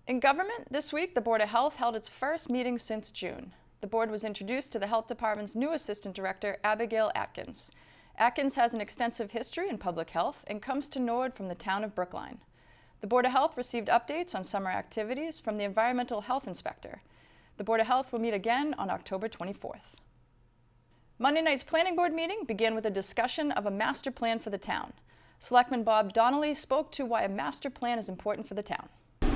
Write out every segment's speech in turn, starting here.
In government, this week, the Board of Health held its first meeting since June. The board was introduced to the Health Department's new Assistant Director, Abigail Atkins. Atkins has an extensive history in public health and comes to Norwood from the town of Brookline. The Board of Health received updates on summer activities from the Environmental Health Inspector. The Board of Health will meet again on October 24th. Monday night's Planning Board meeting began with a discussion of a master plan for the town. Selectman Bob Donnelly spoke to why a master plan is important for the town.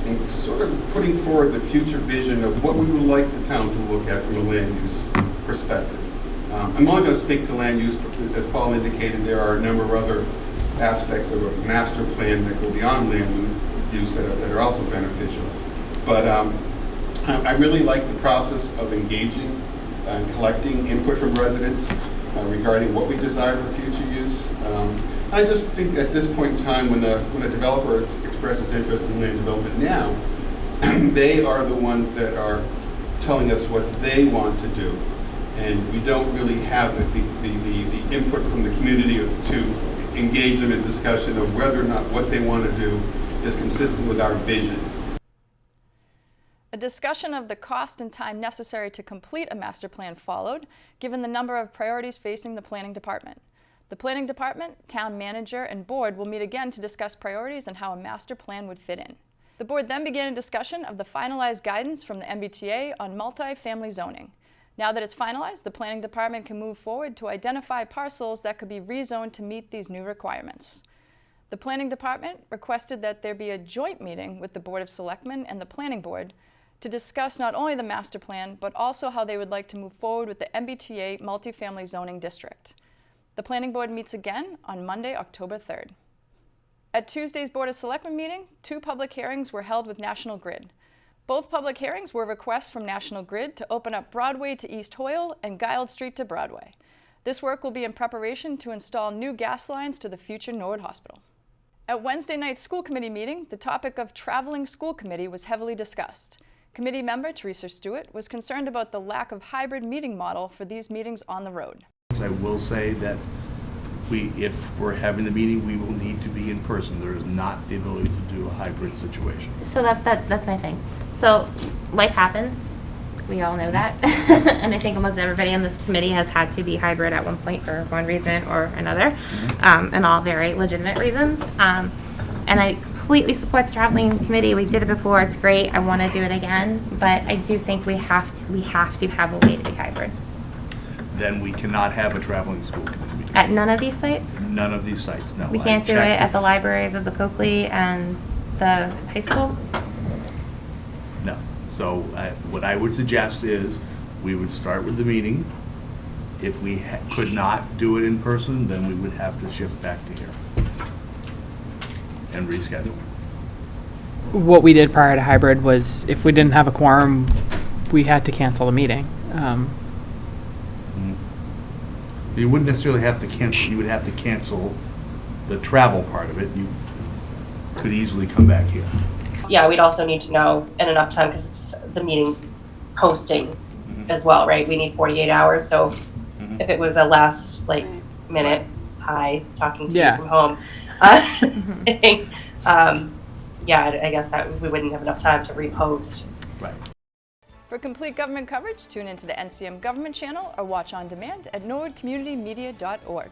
And sort of putting forward the future vision of what we would like the town to look at from a land use perspective. I'm only going to speak to land use, but as Paul indicated, there are a number of other aspects of a master plan that go beyond land use that are also beneficial. But I really like the process of engaging and collecting input from residents regarding what we desire for future use. I just think at this point in time, when a developer expresses interest in land development now, they are the ones that are telling us what they want to do. And we don't really have the input from the community to engage them in discussion of whether or not what they want to do is consistent with our vision. A discussion of the cost and time necessary to complete a master plan followed, given the number of priorities facing the planning department. The planning department, town manager, and board will meet again to discuss priorities and how a master plan would fit in. The board then began a discussion of the finalized guidance from the MBTA on multi-family zoning. Now that it's finalized, the planning department can move forward to identify parcels that could be rezoned to meet these new requirements. The planning department requested that there be a joint meeting with the Board of Selectmen and the planning board to discuss not only the master plan, but also how they would like to move forward with the MBTA multifamily zoning district. The planning board meets again on Monday, October 3rd. At Tuesday's Board of Selectmen meeting, 2 public hearings were held with National Grid. Both public hearings were requests from National Grid to open up Broadway to East Hoyle and Guild Street to Broadway. This work will be in preparation to install new gas lines to the future Norwood Hospital. At Wednesday night's school committee meeting, the topic of traveling school committee was heavily discussed. Committee member Teresa Stewart was concerned about the lack of hybrid meeting model for these meetings on the road. I will say that if we're having the meeting, we will need to be in person. There is not the ability to do a hybrid situation. So that's my thing. So life happens. We all know that. And I think almost everybody on this committee has had to be hybrid at one point for one reason or another, and all very legitimate reasons. And I completely support the traveling committee. We did it before. It's great. I want to do it again. But I do think we have to have a way to be hybrid. Then we cannot have a traveling school committee meeting. At none of these sites? None of these sites, no. We can't do it at the libraries of the Coakley and the high school? No. So what I would suggest is we would start with the meeting. If we could not do it in person, then we would have to shift back to here and reschedule. What we did prior to hybrid was if we didn't have a quorum, we had to cancel the meeting. You wouldn't necessarily have to cancel. You would have to cancel the travel part of it. You could easily come back here. Yeah, we'd also need to know in enough time because it's the meeting posting as well, right? We need 48 hours. So if it was a last minute, hi, talking to you from home, thing, I guess that we wouldn't have enough time to repost. Right. For complete government coverage, tune into the NCM Government channel or watch on demand at norwoodcommunitymedia.org.